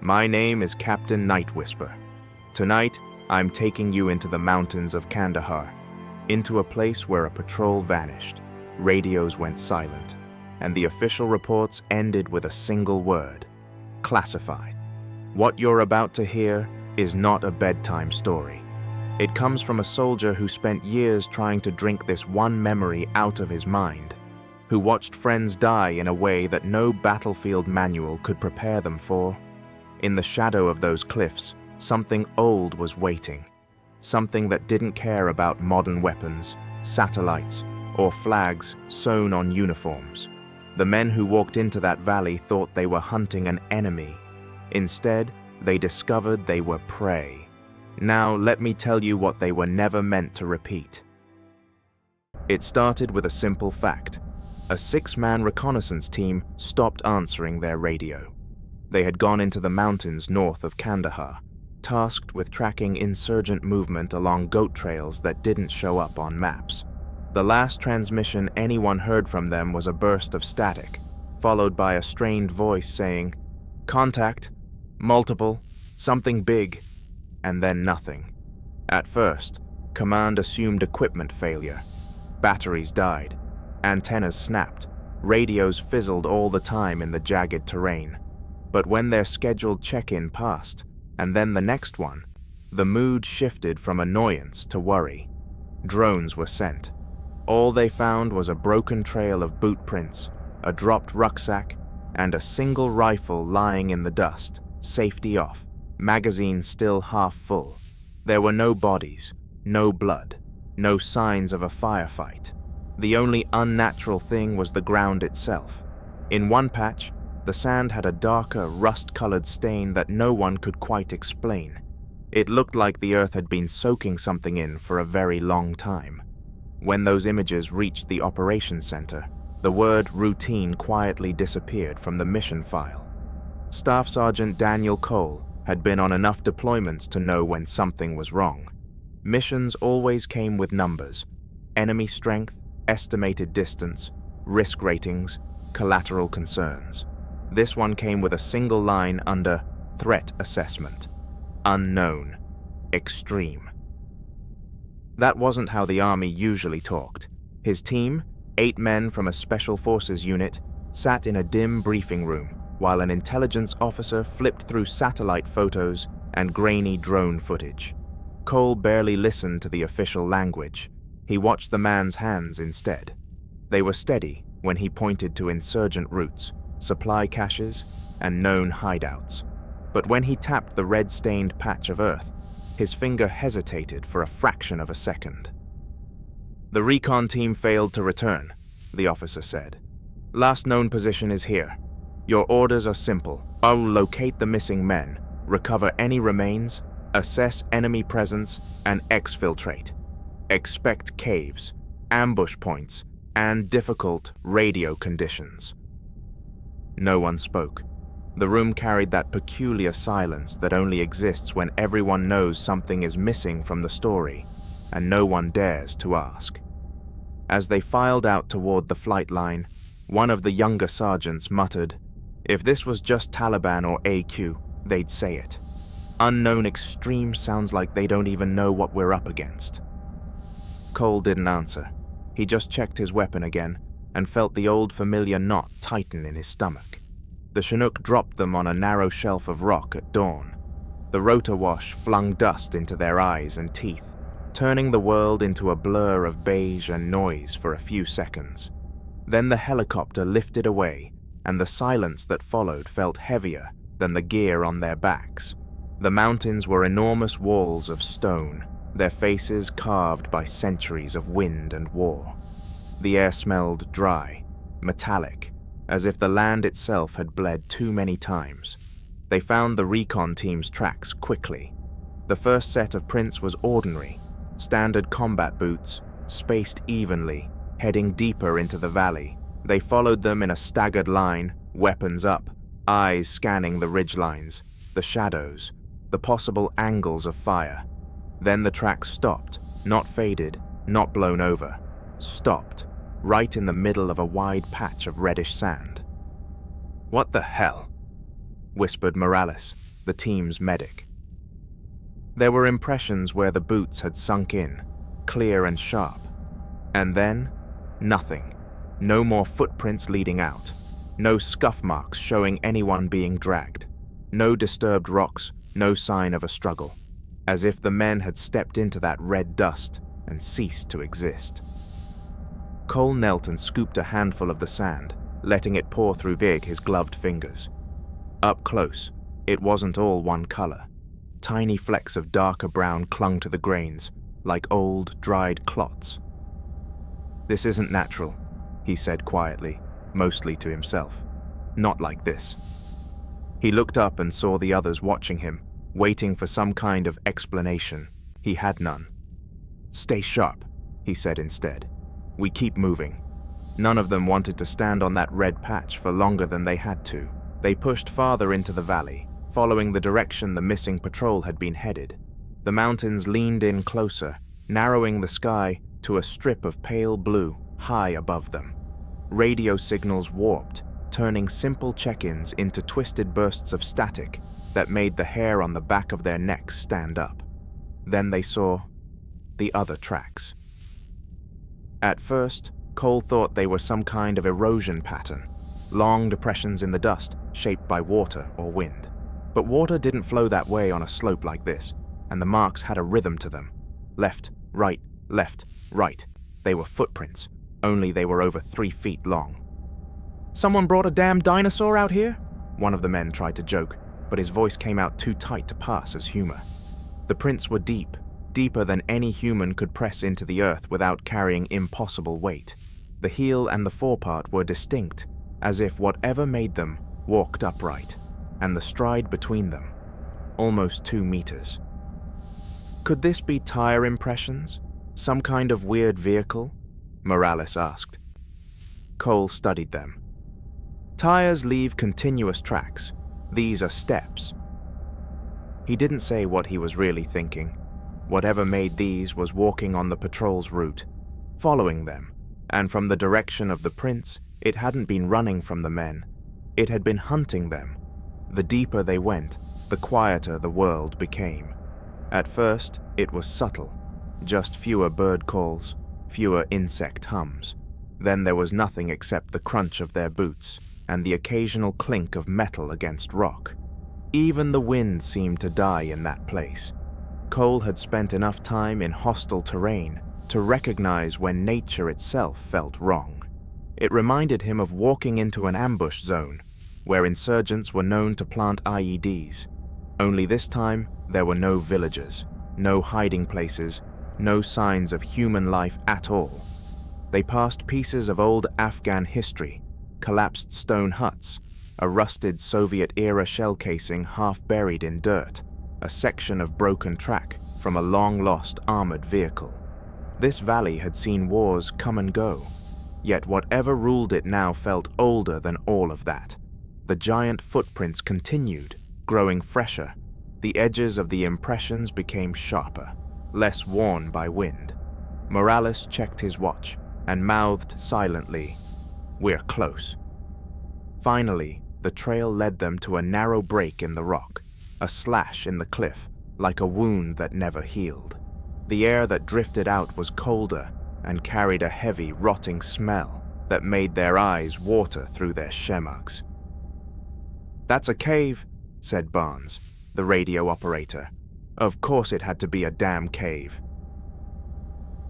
My name is Captain Nightwhisper. Tonight, I'm taking you into the mountains of Kandahar, into a place where a patrol vanished, radios went silent, and the official reports ended with a single word: classified. What you're about to hear is not a bedtime story. It comes from a soldier who spent years trying to drink this one memory out of his mind, who watched friends die in a way that no battlefield manual could prepare them for. In the shadow of those cliffs, something old was waiting, something that didn't care about modern weapons, satellites, or flags sewn on uniforms. The men who walked into that valley thought they were hunting an enemy. Instead, they discovered they were prey. Now, let me tell you what they were never meant to repeat. It started with a simple fact. A 6-man reconnaissance team stopped answering their radio. They had gone into the mountains north of Kandahar, tasked with tracking insurgent movement along goat trails that didn't show up on maps. The last transmission anyone heard from them was a burst of static, followed by a strained voice saying, "Contact, multiple, something big," and then nothing. At first, command assumed equipment failure. Batteries died, antennas snapped, radios fizzled all the time in the jagged terrain. But when their scheduled check-in passed, and then the next one, the mood shifted from annoyance to worry. Drones were sent. All they found was a broken trail of boot prints, a dropped rucksack, and a single rifle lying in the dust, safety off, magazine still half full. There were no bodies, no blood, no signs of a firefight. The only unnatural thing was the ground itself. In one patch, the sand had a darker, rust-colored stain that no one could quite explain. It looked like the earth had been soaking something in for a very long time. When those images reached the operations center, the word routine quietly disappeared from the mission file. Staff Sergeant Daniel Cole had been on enough deployments to know when something was wrong. Missions always came with numbers: enemy strength, estimated distance, risk ratings, collateral concerns. This one came with a single line under threat assessment: unknown, extreme. That wasn't how the Army usually talked. His team, 8 men from a special forces unit, sat in a dim briefing room while an intelligence officer flipped through satellite photos and grainy drone footage. Cole barely listened to the official language. He watched the man's hands instead. They were steady when he pointed to insurgent routes, supply caches, and known hideouts. But when he tapped the red-stained patch of earth, his finger hesitated for a fraction of a second. "The recon team failed to return," the officer said. "Last known position is here. Your orders are simple. I'll locate the missing men, recover any remains, assess enemy presence, and exfiltrate. Expect caves, ambush points, and difficult radio conditions." No one spoke. The room carried that peculiar silence that only exists when everyone knows something is missing from the story, and no one dares to ask. As they filed out toward the flight line, one of the younger sergeants muttered, "If this was just Taliban or AQ, they'd say it. Unknown extreme sounds like they don't even know what we're up against." Cole didn't answer. He just checked his weapon again and felt the old familiar knot tighten in his stomach. The Chinook dropped them on a narrow shelf of rock at dawn. The rotor wash flung dust into their eyes and teeth, turning the world into a blur of beige and noise for a few seconds. Then the helicopter lifted away, and the silence that followed felt heavier than the gear on their backs. The mountains were enormous walls of stone, their faces carved by centuries of wind and war. The air smelled dry, metallic, as if the land itself had bled too many times. They found the recon team's tracks quickly. The first set of prints was ordinary, standard combat boots, spaced evenly, heading deeper into the valley. They followed them in a staggered line, weapons up, eyes scanning the ridgelines, the shadows, the possible angles of fire. Then the tracks stopped, not faded, not blown over. Stopped, right in the middle of a wide patch of reddish sand. "What the hell?" whispered Morales, the team's medic. There were impressions where the boots had sunk in, clear and sharp. And then, nothing. No more footprints leading out. No scuff marks showing anyone being dragged. No disturbed rocks, no sign of a struggle. As if the men had stepped into that red dust and ceased to exist. Cole knelt and scooped a handful of the sand, letting it pour through his gloved fingers. Up close, it wasn't all one color. Tiny flecks of darker brown clung to the grains, like old, dried clots. "This isn't natural," he said quietly, mostly to himself. "Not like this." He looked up and saw the others watching him, waiting for some kind of explanation. He had none. "Stay sharp," he said instead. "We keep moving." None of them wanted to stand on that red patch for longer than they had to. They pushed farther into the valley, following the direction the missing patrol had been headed. The mountains leaned in closer, narrowing the sky to a strip of pale blue high above them. Radio signals warped, turning simple check-ins into twisted bursts of static that made the hair on the back of their necks stand up. Then they saw the other tracks. At first, Cole thought they were some kind of erosion pattern, long depressions in the dust shaped by water or wind. But water didn't flow that way on a slope like this, and the marks had a rhythm to them. Left, right, left, right. They were footprints, only they were over 3 feet long. "Someone brought a damn dinosaur out here?" One of the men tried to joke, but his voice came out too tight to pass as humor. The prints were deep, deeper than any human could press into the earth without carrying impossible weight. The heel and the forepart were distinct, as if whatever made them walked upright, and the stride between them, almost 2 meters. Could this be tire impressions? Some kind of weird vehicle? Morales asked. Cole studied them. Tires leave continuous tracks. These are steps. He didn't say what he was really thinking. Whatever made these was walking on the patrol's route, following them, and from the direction of the prints, it hadn't been running from the men. It had been hunting them. The deeper they went, the quieter the world became. At first, it was subtle, just fewer bird calls, fewer insect hums. Then there was nothing except the crunch of their boots and the occasional clink of metal against rock. Even the wind seemed to die in that place. Cole had spent enough time in hostile terrain to recognize when nature itself felt wrong. It reminded him of walking into an ambush zone, where insurgents were known to plant IEDs. Only this time, there were no villagers, no hiding places, no signs of human life at all. They passed pieces of old Afghan history, collapsed stone huts, a rusted Soviet-era shell casing half buried in dirt, a section of broken track from a long-lost armored vehicle. This valley had seen wars come and go, yet whatever ruled it now felt older than all of that. The giant footprints continued, growing fresher. The edges of the impressions became sharper, less worn by wind. Morales checked his watch and mouthed silently, "We're close." Finally, the trail led them to a narrow break in the rock, a slash in the cliff, like a wound that never healed. The air that drifted out was colder and carried a heavy, rotting smell that made their eyes water through their shemugs. "That's a cave," said Barnes, the radio operator. Of course it had to be a damn cave.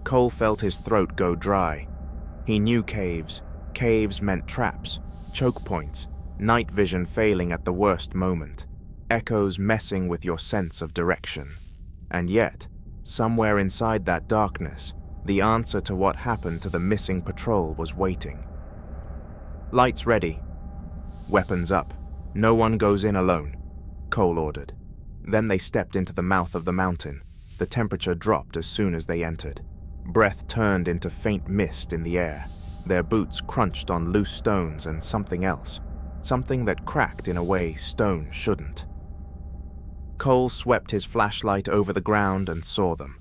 Cole felt his throat go dry. He knew caves. Caves meant traps, choke points, night vision failing at the worst moment, echoes messing with your sense of direction. And yet, somewhere inside that darkness, the answer to what happened to the missing patrol was waiting. "Lights ready. Weapons up. No one goes in alone," Cole ordered. Then they stepped into the mouth of the mountain. The temperature dropped as soon as they entered. Breath turned into faint mist in the air. Their boots crunched on loose stones and something else, something that cracked in a way stone shouldn't. Cole swept his flashlight over the ground and saw them.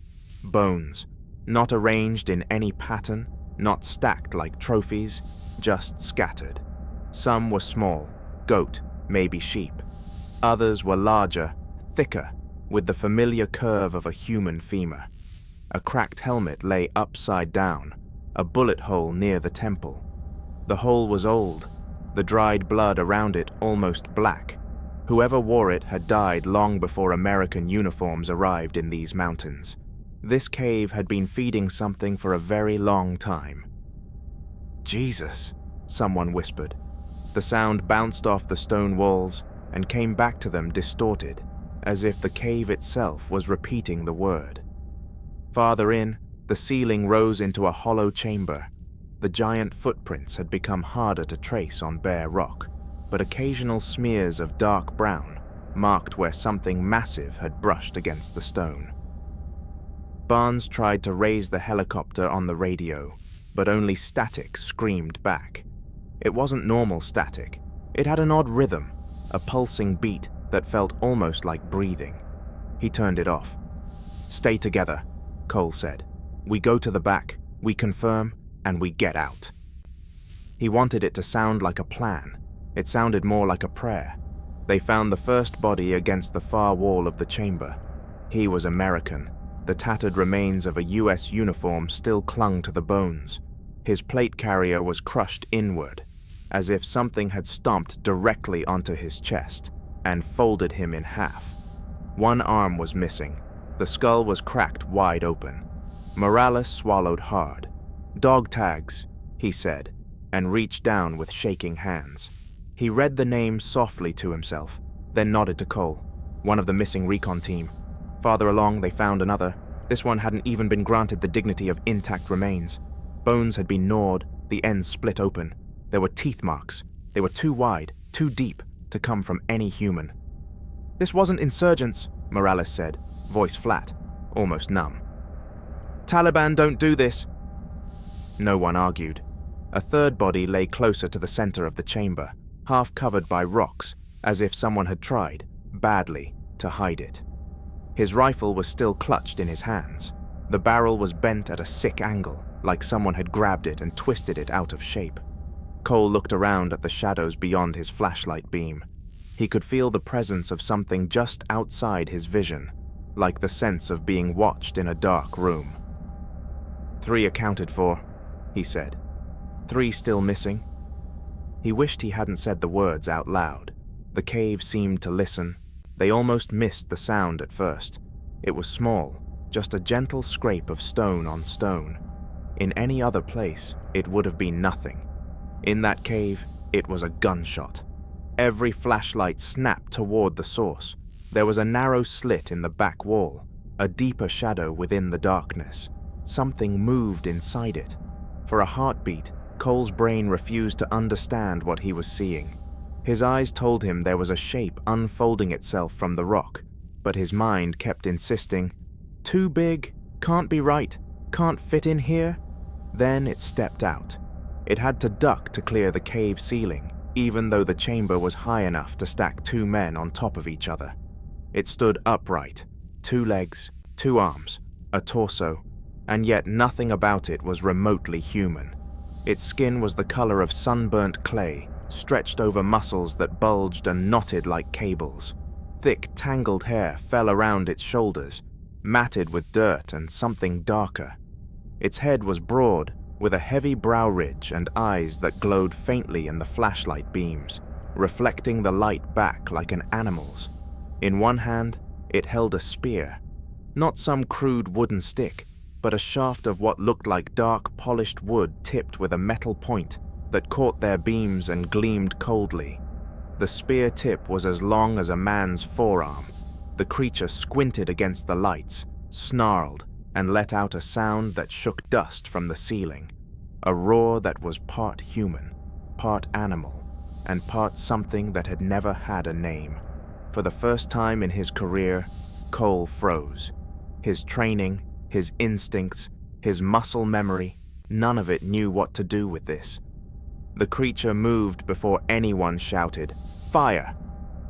Bones, not arranged in any pattern, not stacked like trophies, just scattered. Some were small, goat, maybe sheep. Others were larger, thicker, with the familiar curve of a human femur. A cracked helmet lay upside down, a bullet hole near the temple. The hole was old, the dried blood around it almost black. Whoever wore it had died long before American uniforms arrived in these mountains. This cave had been feeding something for a very long time. "Jesus," someone whispered. The sound bounced off the stone walls and came back to them distorted, as if the cave itself was repeating the word. Farther in, the ceiling rose into a hollow chamber. The giant footprints had become harder to trace on bare rock, but occasional smears of dark brown marked where something massive had brushed against the stone. Barnes tried to raise the helicopter on the radio, but only static screamed back. It wasn't normal static. It had an odd rhythm, a pulsing beat that felt almost like breathing. He turned it off. "Stay together," Cole said. "We go to the back, we confirm, and we get out." He wanted it to sound like a plan. It sounded more like a prayer. They found the first body against the far wall of the chamber. He was American. The tattered remains of a US uniform still clung to the bones. His plate carrier was crushed inward, as if something had stomped directly onto his chest and folded him in half. One arm was missing. The skull was cracked wide open. Morales swallowed hard. "Dog tags," he said, and reached down with shaking hands. He read the name softly to himself, then nodded to Cole. "One of the missing recon team. Farther along, they found another. This one hadn't even been granted the dignity of intact remains. Bones had been gnawed, the ends split open. There were teeth marks. They were too wide, too deep, to come from any human." "This wasn't insurgents," Morales said, voice flat, almost numb. "Taliban don't do this." No one argued. A third body lay closer to the center of the chamber, half covered by rocks, as if someone had tried, badly, to hide it. His rifle was still clutched in his hands. The barrel was bent at a sick angle, like someone had grabbed it and twisted it out of shape. Cole looked around at the shadows beyond his flashlight beam. He could feel the presence of something just outside his vision, like the sense of being watched in a dark room. "3 accounted for," he said. "3 still missing." He wished he hadn't said the words out loud. The cave seemed to listen. They almost missed the sound at first. It was small, just a gentle scrape of stone on stone. In any other place, it would have been nothing. In that cave, it was a gunshot. Every flashlight snapped toward the source. There was a narrow slit in the back wall, a deeper shadow within the darkness. Something moved inside it. For a heartbeat, Cole's brain refused to understand what he was seeing. His eyes told him there was a shape unfolding itself from the rock, but his mind kept insisting, "Too big, can't be right, can't fit in here." Then it stepped out. It had to duck to clear the cave ceiling, even though the chamber was high enough to stack 2 men on top of each other. It stood upright, 2 legs, 2 arms, a torso, and yet nothing about it was remotely human. Its skin was the color of sunburnt clay, stretched over muscles that bulged and knotted like cables. Thick, tangled hair fell around its shoulders, matted with dirt and something darker. Its head was broad, with a heavy brow ridge and eyes that glowed faintly in the flashlight beams, reflecting the light back like an animal's. In one hand, it held a spear. Not some crude wooden stick, but a shaft of what looked like dark, polished wood tipped with a metal point that caught their beams and gleamed coldly. The spear tip was as long as a man's forearm. The creature squinted against the lights, snarled, and let out a sound that shook dust from the ceiling. A roar that was part human, part animal, and part something that had never had a name. For the first time in his career, Cole froze. His training, his instincts, his muscle memory, none of it knew what to do with this. The creature moved before anyone shouted, "Fire!"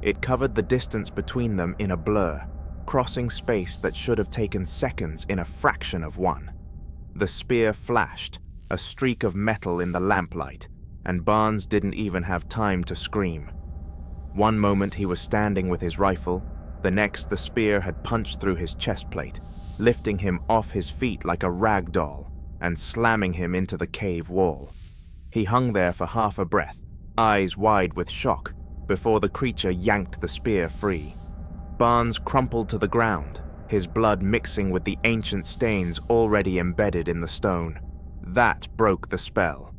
It covered the distance between them in a blur, crossing space that should have taken seconds in a fraction of one. The spear flashed, a streak of metal in the lamplight, and Barnes didn't even have time to scream. One moment he was standing with his rifle, the next the spear had punched through his chest plate, lifting him off his feet like a rag doll and slamming him into the cave wall. He hung there for half a breath, eyes wide with shock, before the creature yanked the spear free. Barnes crumpled to the ground, his blood mixing with the ancient stains already embedded in the stone. That broke the spell.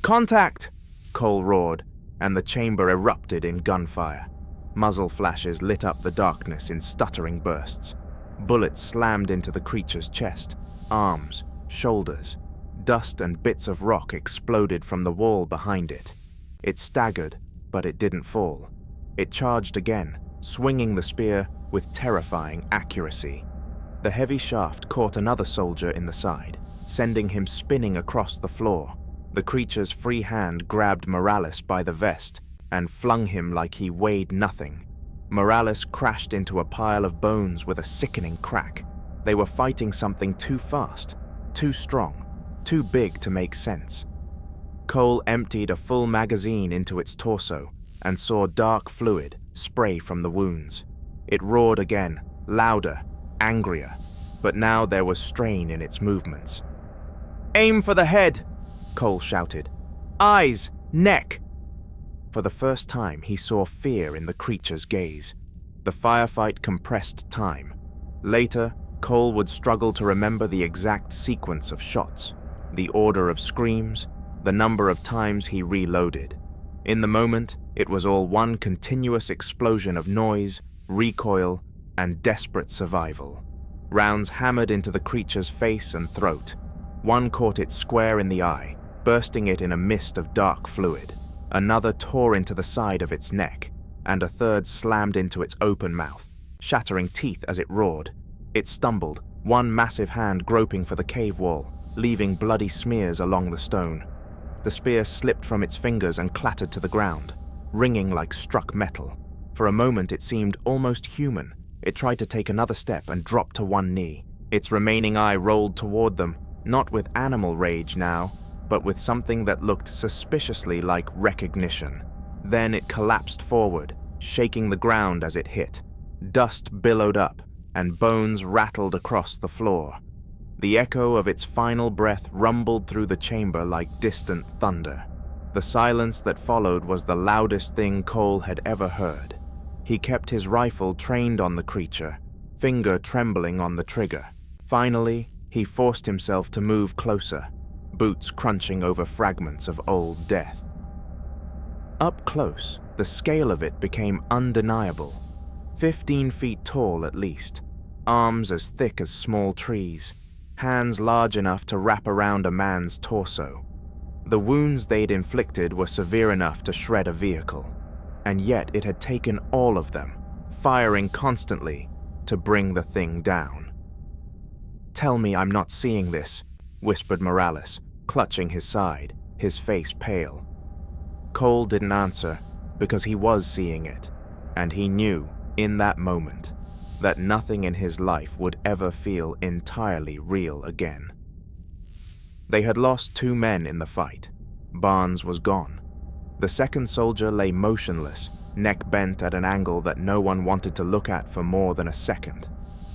"Contact!" Cole roared, and the chamber erupted in gunfire. Muzzle flashes lit up the darkness in stuttering bursts. Bullets slammed into the creature's chest, arms, shoulders. Dust and bits of rock exploded from the wall behind it. It staggered, but it didn't fall. It charged again, swinging the spear with terrifying accuracy. The heavy shaft caught another soldier in the side, sending him spinning across the floor. The creature's free hand grabbed Morales by the vest and flung him like he weighed nothing. Morales crashed into a pile of bones with a sickening crack. They were fighting something too fast, too strong, too big to make sense. Cole emptied a full magazine into its torso and saw dark fluid spray from the wounds. It roared again, louder, angrier, but now there was strain in its movements. "Aim for the head!" Cole shouted. "Eyes! Neck!" For the first time, he saw fear in the creature's gaze. The firefight compressed time. Later, Cole would struggle to remember the exact sequence of shots, the order of screams, the number of times he reloaded. In the moment, it was all one continuous explosion of noise, recoil, and desperate survival. Rounds hammered into the creature's face and throat. One caught it square in the eye, bursting it in a mist of dark fluid. Another tore into the side of its neck, and a third slammed into its open mouth, shattering teeth as it roared. It stumbled, one massive hand groping for the cave wall, leaving bloody smears along the stone. The spear slipped from its fingers and clattered to the ground, ringing like struck metal. For a moment it seemed almost human. It tried to take another step and dropped to one knee. Its remaining eye rolled toward them, not with animal rage now, but with something that looked suspiciously like recognition. Then it collapsed forward, shaking the ground as it hit. Dust billowed up, and bones rattled across the floor. The echo of its final breath rumbled through the chamber like distant thunder. The silence that followed was the loudest thing Cole had ever heard. He kept his rifle trained on the creature, finger trembling on the trigger. Finally, he forced himself to move closer, boots crunching over fragments of old death. Up close, the scale of it became undeniable. 15 feet tall at least, arms as thick as small trees, hands large enough to wrap around a man's torso. The wounds they'd inflicted were severe enough to shred a vehicle, and yet it had taken all of them, firing constantly, to bring the thing down. "Tell me I'm not seeing this," whispered Morales, clutching his side, his face pale. Cole didn't answer, because he was seeing it, and he knew, in that moment, that nothing in his life would ever feel entirely real again. They had lost 2 men in the fight. Barnes was gone. The second soldier lay motionless, neck bent at an angle that no one wanted to look at for more than a second.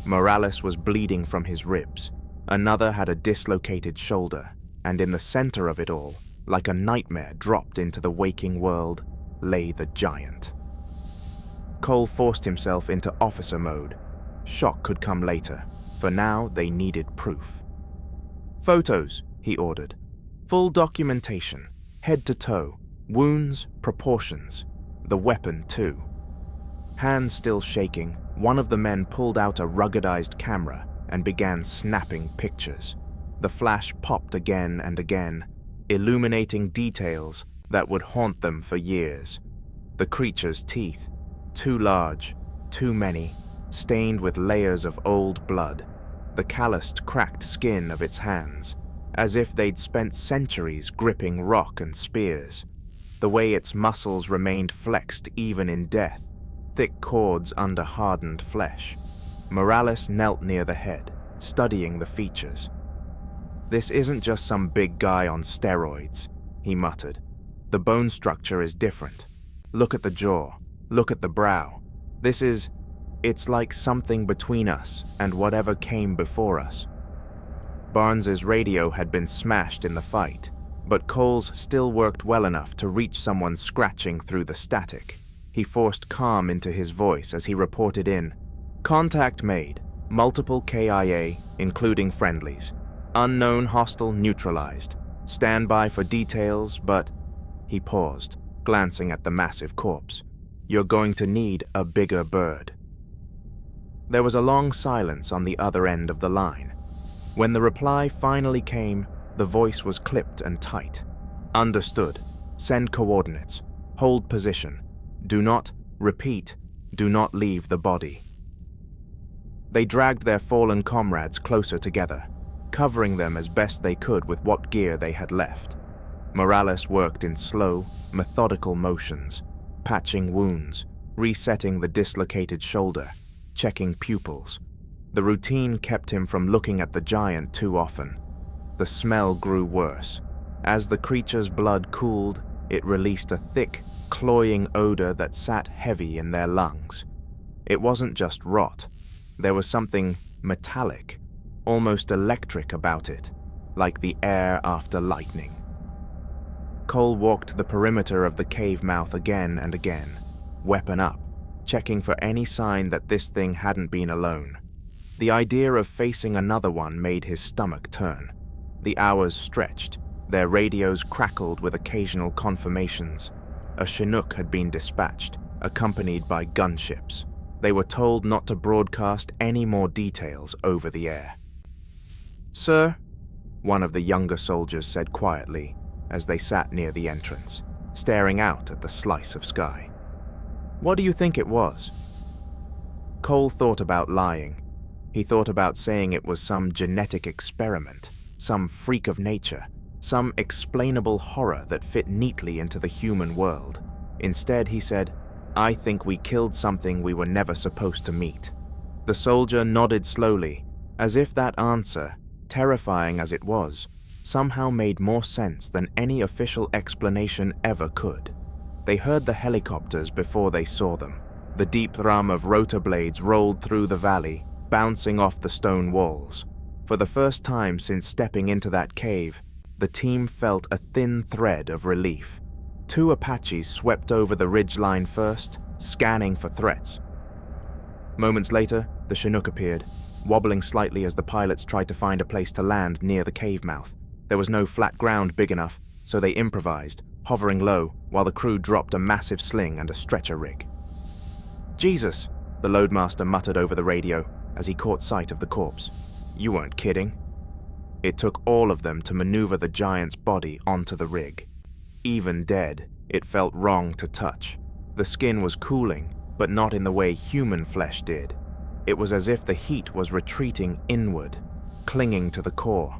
Morales was bleeding from his ribs. Another had a dislocated shoulder, and in the center of it all, like a nightmare dropped into the waking world, lay the giant. Cole forced himself into officer mode. Shock could come later. For now, they needed proof. "Photos," he ordered. "Full documentation, head to toe, wounds, proportions, the weapon too." Hands still shaking, one of the men pulled out a ruggedized camera and began snapping pictures. The flash popped again and again, illuminating details that would haunt them for years. The creature's teeth, too large, too many, stained with layers of old blood. The calloused, cracked skin of its hands, as if they'd spent centuries gripping rock and spears. The way its muscles remained flexed even in death, thick cords under hardened flesh. Morales knelt near the head, studying the features. "This isn't just some big guy on steroids," he muttered. "The bone structure is different. Look at the jaw. Look at the brow. It's like something between us and whatever came before us. Barnes's radio had been smashed in the fight, but Cole's still worked well enough to reach someone scratching through the static. He forced calm into his voice as he reported in, "Contact made. Multiple KIA, including friendlies. Unknown hostile neutralized. Stand by for details, but..." He paused, glancing at the massive corpse. "You're going to need a bigger bird." There was a long silence on the other end of the line. When the reply finally came, the voice was clipped and tight. "Understood. Send coordinates. Hold position. Do not leave the body." They dragged their fallen comrades closer together, covering them as best they could with what gear they had left. Morales worked in slow, methodical motions, patching wounds, resetting the dislocated shoulder, checking pupils. The routine kept him from looking at the giant too often. The smell grew worse. As the creature's blood cooled, it released a thick, cloying odor that sat heavy in their lungs. It wasn't just rot. There was something metallic, almost electric about it, like the air after lightning. Cole walked the perimeter of the cave mouth again and again, weapon up, checking for any sign that this thing hadn't been alone. The idea of facing another one made his stomach turn. The hours stretched, their radios crackled with occasional confirmations. A Chinook had been dispatched, accompanied by gunships. They were told not to broadcast any more details over the air. "Sir," one of the younger soldiers said quietly as they sat near the entrance, staring out at the slice of sky. "What do you think it was?" Cole thought about lying. He thought about saying it was some genetic experiment, some freak of nature, some explainable horror that fit neatly into the human world. Instead, he said, "I think we killed something we were never supposed to meet." The soldier nodded slowly, as if that answer, terrifying as it was, somehow made more sense than any official explanation ever could. They heard the helicopters before they saw them. The deep thrum of rotor blades rolled through the valley, bouncing off the stone walls. For the first time since stepping into that cave, the team felt a thin thread of relief. 2 Apaches swept over the ridgeline first, scanning for threats. Moments later, the Chinook appeared, wobbling slightly as the pilots tried to find a place to land near the cave mouth. There was no flat ground big enough, so they improvised, hovering low while the crew dropped a massive sling and a stretcher rig. "Jesus," the loadmaster muttered over the radio as he caught sight of the corpse. "You weren't kidding." It took all of them to maneuver the giant's body onto the rig. Even dead, it felt wrong to touch. The skin was cooling, but not in the way human flesh did. It was as if the heat was retreating inward, clinging to the core.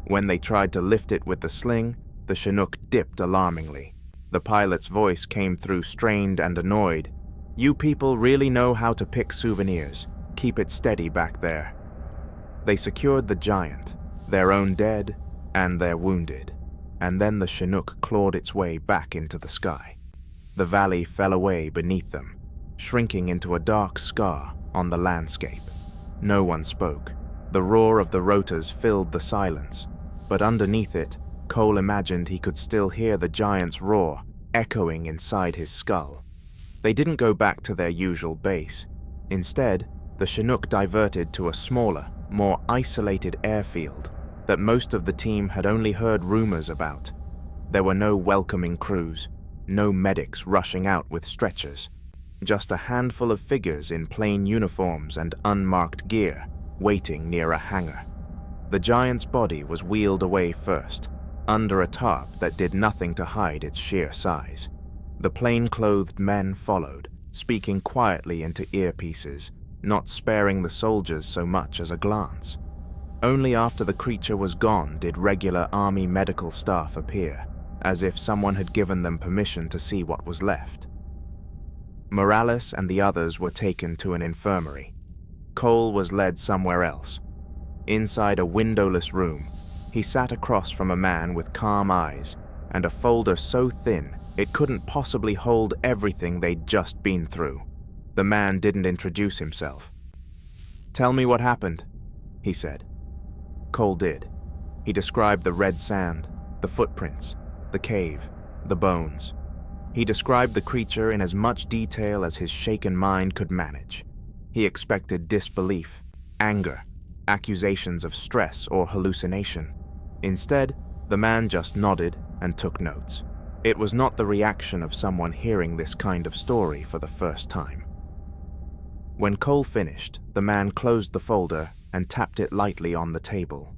When they tried to lift it with the sling, the Chinook dipped alarmingly. The pilot's voice came through strained and annoyed. "You people really know how to pick souvenirs. Keep it steady back there." They secured the giant, their own dead and their wounded, and then the Chinook clawed its way back into the sky. The valley fell away beneath them, shrinking into a dark scar on the landscape. No one spoke. The roar of the rotors filled the silence, but underneath it, Cole imagined he could still hear the giant's roar echoing inside his skull. They didn't go back to their usual base. Instead, the Chinook diverted to a smaller, more isolated airfield that most of the team had only heard rumors about. There were no welcoming crews, no medics rushing out with stretchers, just a handful of figures in plain uniforms and unmarked gear waiting near a hangar. The giant's body was wheeled away first, under a tarp that did nothing to hide its sheer size. The plain-clothed men followed, speaking quietly into earpieces, not sparing the soldiers so much as a glance. Only after the creature was gone did regular army medical staff appear, as if someone had given them permission to see what was left. Morales and the others were taken to an infirmary. Cole was led somewhere else. Inside a windowless room, he sat across from a man with calm eyes and a folder so thin It couldn't possibly hold everything they'd just been through. The man didn't introduce himself. "Tell me what happened," he said. Cole did. He described the red sand, the footprints, the cave, the bones. He described the creature in as much detail as his shaken mind could manage. He expected disbelief, anger, accusations of stress or hallucination. Instead, the man just nodded and took notes. It was not the reaction of someone hearing this kind of story for the first time. When Cole finished, the man closed the folder and tapped it lightly on the table.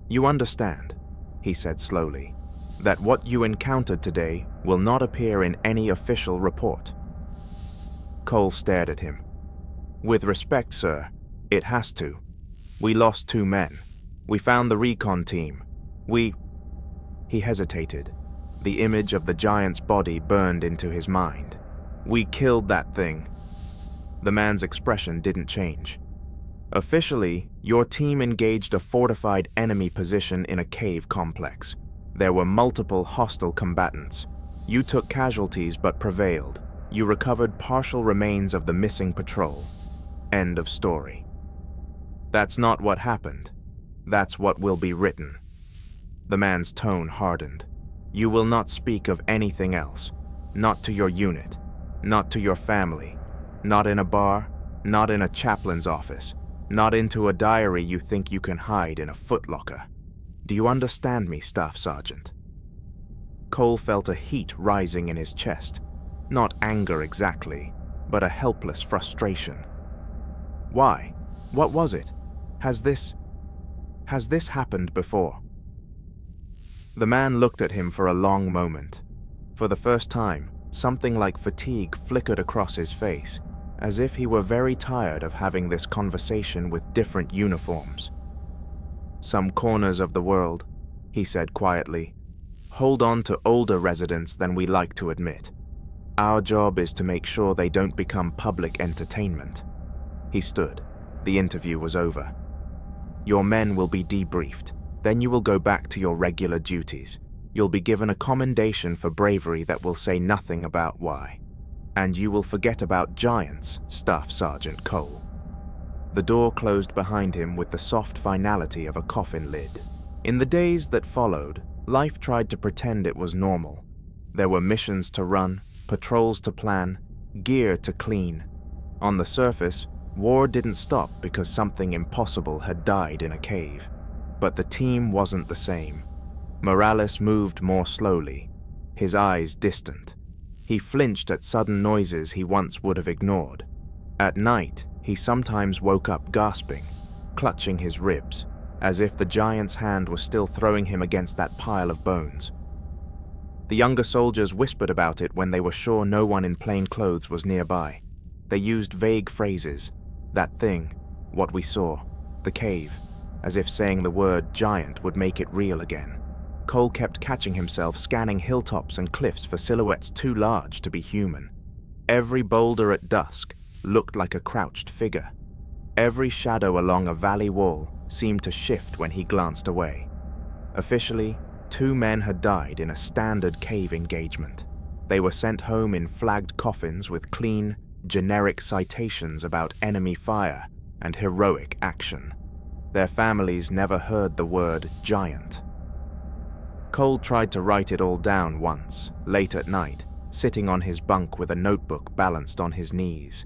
"You understand," he said slowly, "that what you encountered today will not appear in any official report." Cole stared at him. "With respect, sir, it has to. We lost 2 men. We found the recon team. He hesitated. The image of the giant's body burned into his mind. "We killed that thing." The man's expression didn't change. "Officially, your team engaged a fortified enemy position in a cave complex. There were multiple hostile combatants. You took casualties but prevailed. You recovered partial remains of the missing patrol. End of story." "That's not what happened. That's what will be written." The man's tone hardened. "You will not speak of anything else. Not to your unit. Not to your family. Not in a bar. Not in a chaplain's office. Not into a diary you think you can hide in a footlocker. Do you understand me, Staff Sergeant?" Cole felt a heat rising in his chest. Not anger exactly, but a helpless frustration. "Why? What was it? Has this happened before?" The man looked at him for a long moment. For the first time, something like fatigue flickered across his face, as if he were very tired of having this conversation with different uniforms. "Some corners of the world," he said quietly, "hold on to older residents than we like to admit. Our job is to make sure they don't become public entertainment." He stood. The interview was over. "Your men will be debriefed. Then you will go back to your regular duties. You'll be given a commendation for bravery that will say nothing about why. And you will forget about giants, Staff Sergeant Cole." The door closed behind him with the soft finality of a coffin lid. In the days that followed, life tried to pretend it was normal. There were missions to run, patrols to plan, gear to clean. On the surface, war didn't stop because something impossible had died in a cave. But the team wasn't the same. Morales moved more slowly, his eyes distant. He flinched at sudden noises he once would have ignored. At night, he sometimes woke up gasping, clutching his ribs, as if the giant's hand was still throwing him against that pile of bones. The younger soldiers whispered about it when they were sure no one in plain clothes was nearby. They used vague phrases. That thing, what we saw, the cave, as if saying the word giant would make it real again. Cole kept catching himself scanning hilltops and cliffs for silhouettes too large to be human. Every boulder at dusk looked like a crouched figure. Every shadow along a valley wall seemed to shift when he glanced away. Officially, 2 men had died in a standard cave engagement. They were sent home in flagged coffins with clean, generic citations about enemy fire and heroic action. Their families never heard the word giant. Cole tried to write it all down once, late at night, sitting on his bunk with a notebook balanced on his knees.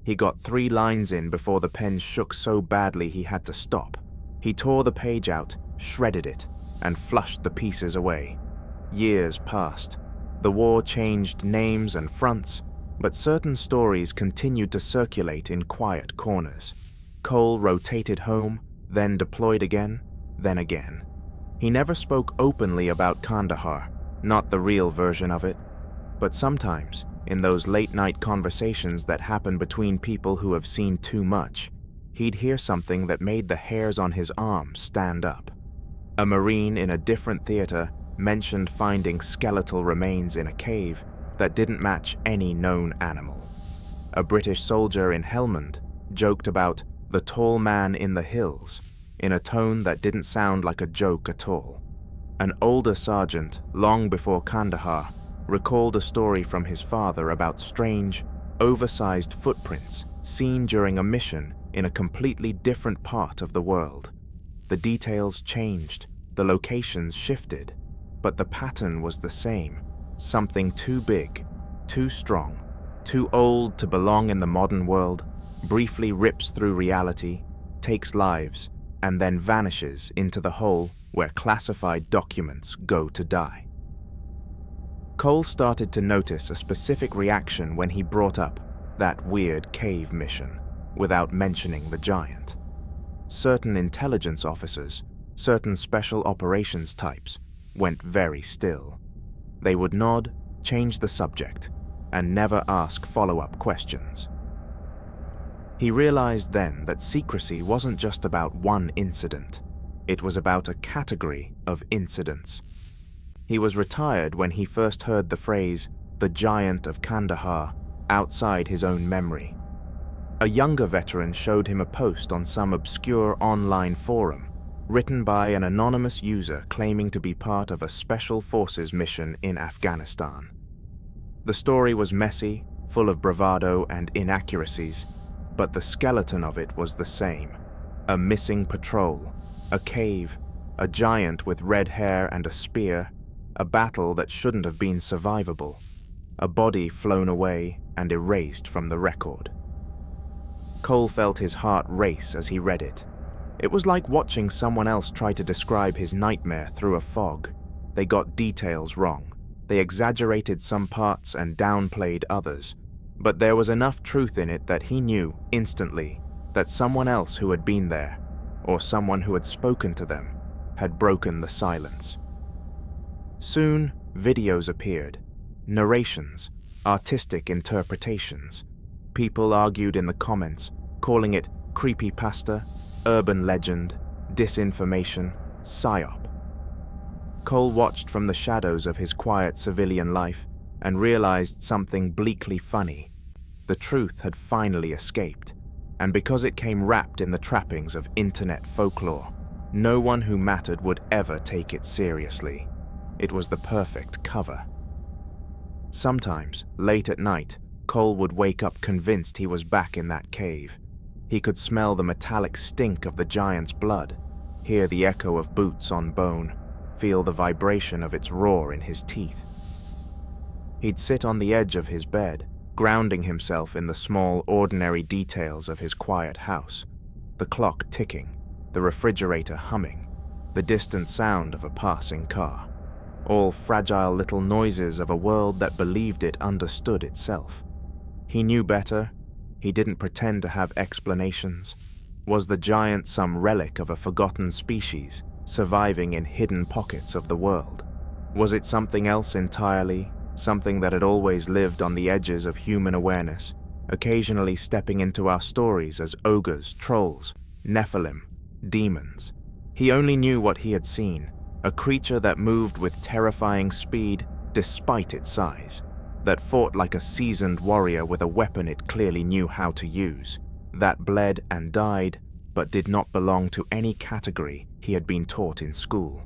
He got 3 lines in before the pen shook so badly he had to stop. He tore the page out, shredded it, and flushed the pieces away. Years passed. The war changed names and fronts, but certain stories continued to circulate in quiet corners. Cole rotated home, then deployed again, then again. He never spoke openly about Kandahar, not the real version of it. But sometimes, in those late-night conversations that happen between people who have seen too much, he'd hear something that made the hairs on his arms stand up. A Marine in a different theater mentioned finding skeletal remains in a cave that didn't match any known animal. A British soldier in Helmand joked about the tall man in the hills in a tone that didn't sound like a joke at all. An older sergeant, long before Kandahar, recalled a story from his father about strange, oversized footprints seen during a mission in a completely different part of the world. The details changed, the locations shifted, but the pattern was the same. Something too big, too strong, too old to belong in the modern world, briefly rips through reality, takes lives, and then vanishes into the hole where classified documents go to die. Cole started to notice a specific reaction when he brought up that weird cave mission without mentioning the giant. Certain intelligence officers, certain special operations types, went very still. They would nod, change the subject, and never ask follow-up questions. He realized then that secrecy wasn't just about one incident. It was about a category of incidents. He was retired when he first heard the phrase, "the giant of Kandahar," outside his own memory. A younger veteran showed him a post on some obscure online forum, written by an anonymous user claiming to be part of a special forces mission in Afghanistan. The story was messy, full of bravado and inaccuracies, but the skeleton of it was the same. A missing patrol, a cave, a giant with red hair and a spear, a battle that shouldn't have been survivable, a body flown away and erased from the record. Cole felt his heart race as he read it. It was like watching someone else try to describe his nightmare through a fog. They got details wrong. They exaggerated some parts and downplayed others. But there was enough truth in it that he knew instantly that someone else who had been there, or someone who had spoken to them, had broken the silence. Soon, videos appeared. Narrations, artistic interpretations. People argued in the comments, calling it creepypasta, urban legend, disinformation, psyop. Cole watched from the shadows of his quiet civilian life and realized something bleakly funny. The truth had finally escaped, and because it came wrapped in the trappings of internet folklore, no one who mattered would ever take it seriously. It was the perfect cover. Sometimes, late at night, Cole would wake up convinced he was back in that cave. He could smell the metallic stink of the giant's blood, hear the echo of boots on bone, feel the vibration of its roar in his teeth. He'd sit on the edge of his bed, grounding himself in the small, ordinary details of his quiet house, the clock ticking, the refrigerator humming, the distant sound of a passing car, all fragile little noises of a world that believed it understood itself. He knew better. He didn't pretend to have explanations. Was the giant some relic of a forgotten species, surviving in hidden pockets of the world? Was it something else entirely, something that had always lived on the edges of human awareness, occasionally stepping into our stories as ogres, trolls, Nephilim, demons? He only knew what he had seen, a creature that moved with terrifying speed despite its size, that fought like a seasoned warrior with a weapon it clearly knew how to use, that bled and died but did not belong to any category he had been taught in school.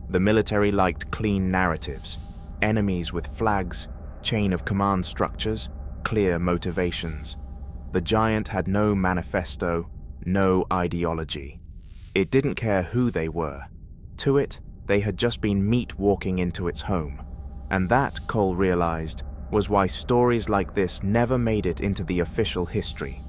The military liked clean narratives, enemies with flags, chain of command structures, clear motivations. The giant had no manifesto, no ideology. It didn't care who they were. To it, they had just been meat walking into its home. And that, Cole realized, was why stories like this never made it into the official history.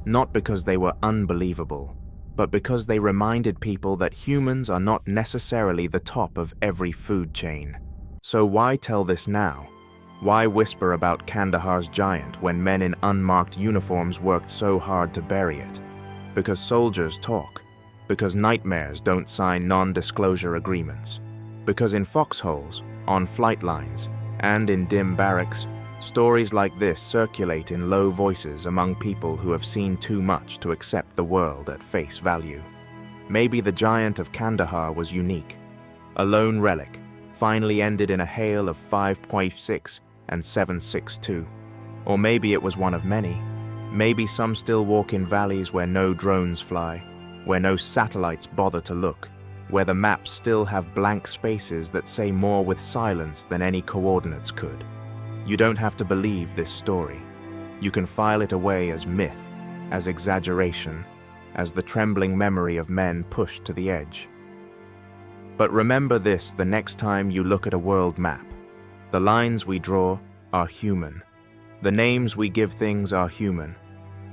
Not because they were unbelievable, but because they reminded people that humans are not necessarily the top of every food chain. So why tell this now? Why whisper about Kandahar's giant when men in unmarked uniforms worked so hard to bury it? Because soldiers talk. Because nightmares don't sign non-disclosure agreements. Because in foxholes, on flight lines, and in dim barracks, stories like this circulate in low voices among people who have seen too much to accept the world at face value. Maybe the giant of Kandahar was unique. A lone relic, finally ended in a hail of 5.6 and 7.62. Or maybe it was one of many. Maybe some still walk in valleys where no drones fly, where no satellites bother to look, where the maps still have blank spaces that say more with silence than any coordinates could. You don't have to believe this story. You can file it away as myth, as exaggeration, as the trembling memory of men pushed to the edge. But remember this the next time you look at a world map. The lines we draw are human. The names we give things are human.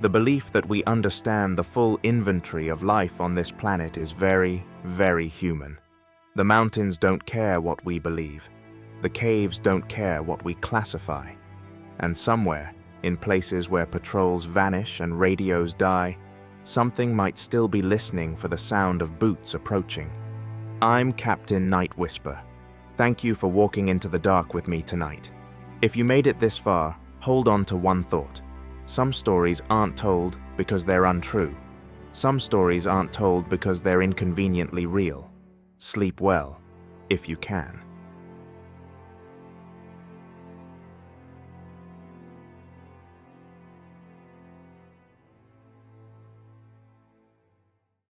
The belief that we understand the full inventory of life on this planet is very, very human. The mountains don't care what we believe. The caves don't care what we classify. And somewhere, in places where patrols vanish and radios die, something might still be listening for the sound of boots approaching. I'm Captain Nightwhisper. Thank you for walking into the dark with me tonight. If you made it this far, hold on to one thought. Some stories aren't told because they're untrue. Some stories aren't told because they're inconveniently real. Sleep well, if you can.